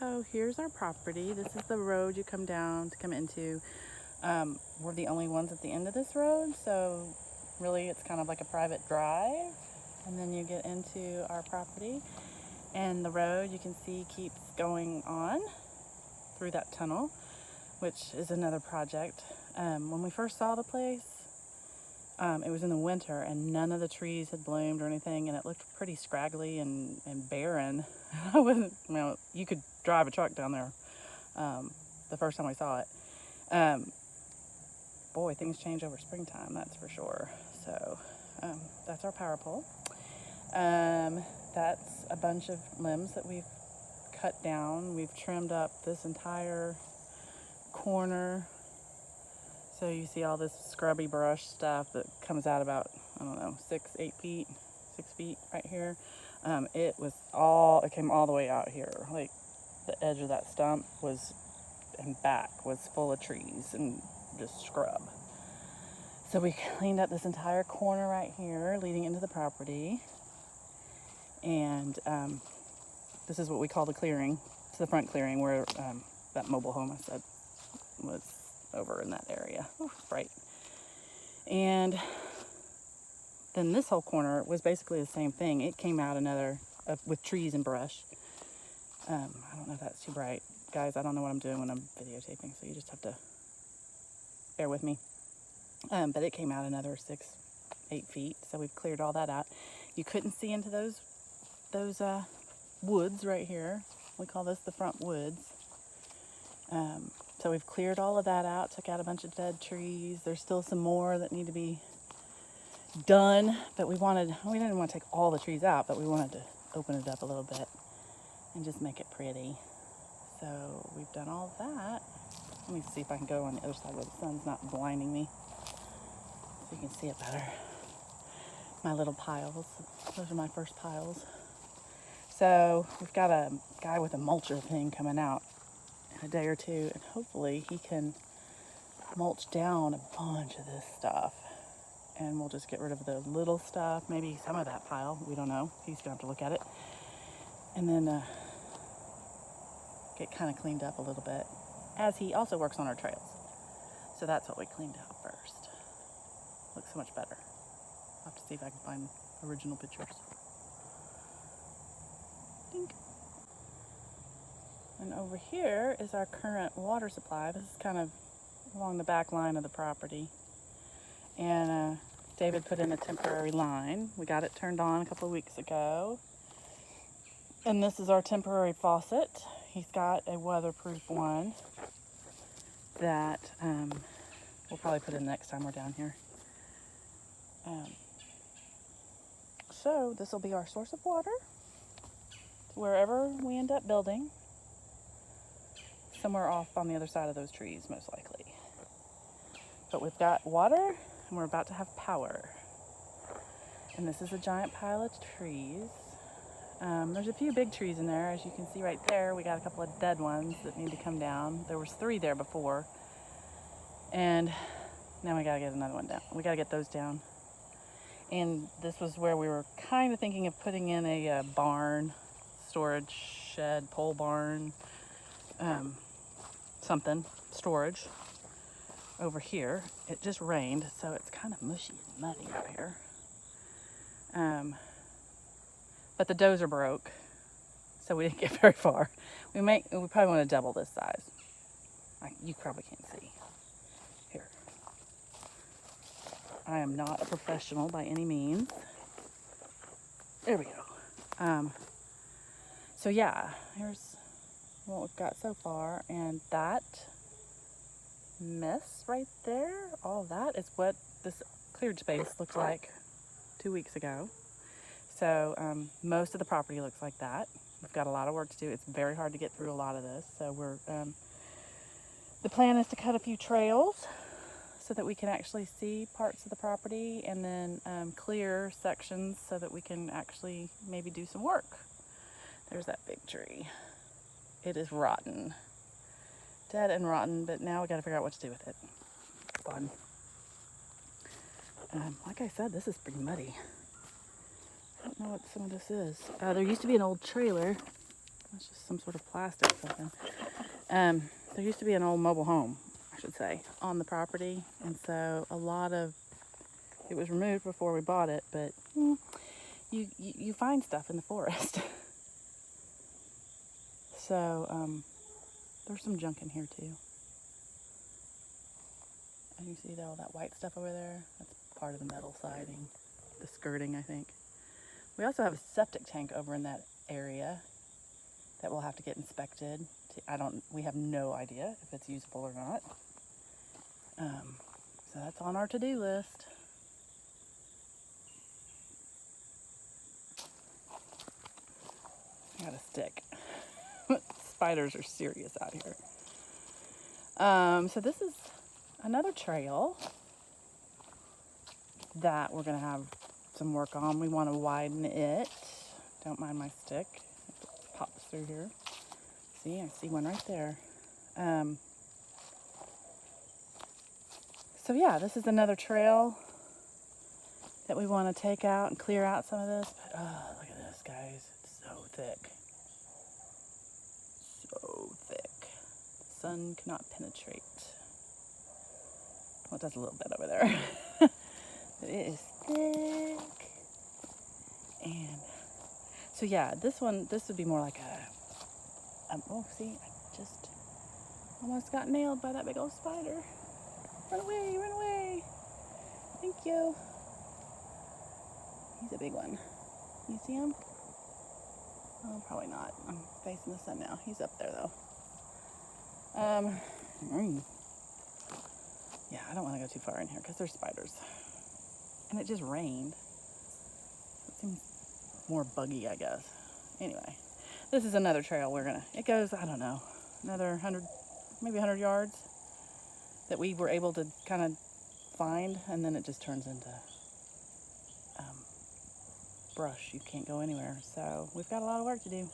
So here's our property. This is the road you come down to come into. We're the only ones at the end of this road, so really it's kind of like a private drive. And then you get into our property, and the road you can see keeps going on through that tunnel, which is another project. When we first saw the place, it was in the winter and none of the trees had bloomed or anything, and it looked pretty scraggly and barren. I wasn't, you could drive a truck down there the first time we saw it. Boy, things change over springtime, that's for sure. So that's our power pole. That's a bunch of limbs that we've cut down. We've trimmed up this entire corner. So you see all this scrubby brush stuff that comes out about, I don't know, 6 feet right here. It came all the way out here. Like the edge of that stump and back was full of trees and just scrub. So we cleaned up this entire corner right here leading into the property. And this is what we call the clearing. It's the front clearing where that mobile home I said was over in that area. Oh, bright. And then this whole corner was basically the same thing. It came out with trees and brush. I don't know if that's too bright. Guys, I don't know what I'm doing when I'm videotaping, so you just have to bear with me. But it came out another 6-8 feet, so we've cleared all that out. You couldn't see into those woods right here. We call this the front woods. So we've cleared all of that out, took out a bunch of dead trees. There's still some more that need to be done, but we didn't want to take all the trees out, but we wanted to open it up a little bit and just make it pretty. So we've done all that. Let me see if I can go on the other side where the sun's not blinding me so you can see it better. My little piles. Those are my first piles. So we've got a guy with a mulcher thing coming out in a day or two, and hopefully he can mulch down a bunch of this stuff. And we'll just get rid of the little stuff, maybe some of that pile. We don't know. He's going to have to look at it. And then get kind of cleaned up a little bit, as he also works on our trails. So that's what we cleaned out first. Looks so much better. I'll have to see if I can find original pictures. Dink. And over here is our current water supply. This is kind of along the back line of the property. And David put in a temporary line. We got it turned on a couple of weeks ago. And this is our temporary faucet. He's got a weatherproof one that we'll probably put in next time we're down here. So this will be our source of water wherever we end up building. Somewhere off on the other side of those trees, most likely. But we've got water, and we're about to have power. And this is a giant pile of trees. There's a few big trees in there, as you can see right there. We got a couple of dead ones that need to come down. There was 3 there before. And now we gotta get another one down. We gotta get those down. And this was where we were kind of thinking of putting in a barn, storage shed, pole barn, storage over here. It just rained, so it's kind of mushy and muddy up here. But the dozer broke, so we didn't get very far. We probably want to double this size. You probably can't see. Here. I am not a professional by any means. There we go. So yeah, here's what we've got so far, and that mess right there, all that is what this cleared space looked like 2 weeks ago. So most of the property looks like that. We've got a lot of work to do. It's very hard to get through a lot of this. So the plan is to cut a few trails so that we can actually see parts of the property, and then clear sections so that we can actually maybe do some work. There's that big tree. It is rotten. Dead and rotten, but now we got to figure out what to do with it. Fun. Like I said, this is pretty muddy. I don't know what some of this is. There used to be an old trailer It's just some sort of plastic or something. There used to be an old mobile home, I should say, on the property, and so a lot of it was removed before we bought it. But you find stuff in the forest. So there's some junk in here too. And you see all that white stuff over there? That's part of the metal siding, the skirting, I think. We also have a septic tank over in that area that we'll have to get inspected. We have no idea if it's usable or not. So that's on our to-do list. I got a stick. Spiders are serious out here. So this is another trail that we're gonna have some work on. We want to widen it. Don't mind my stick. It pops through here. See, I see one right there. So yeah, this is another trail that we want to take out and clear out some of this. But look at this, guys. It's so thick. So thick. The sun cannot penetrate. Well, it does a little bit over there. But it is thick. And so yeah, this would be more like oh, see, I just almost got nailed by that big old spider. Run away, run away. Thank you. He's a big one. You see him? Oh, probably not. I'm facing the sun now. He's up there though. Yeah, I don't want to go too far in here because there's spiders. And it just rained. It seems more buggy, I guess. Anyway, this is another trail it goes, I don't know, another 100, maybe 100 yards that we were able to kind of find, and then it just turns into brush. You can't go anywhere. So we've got a lot of work to do.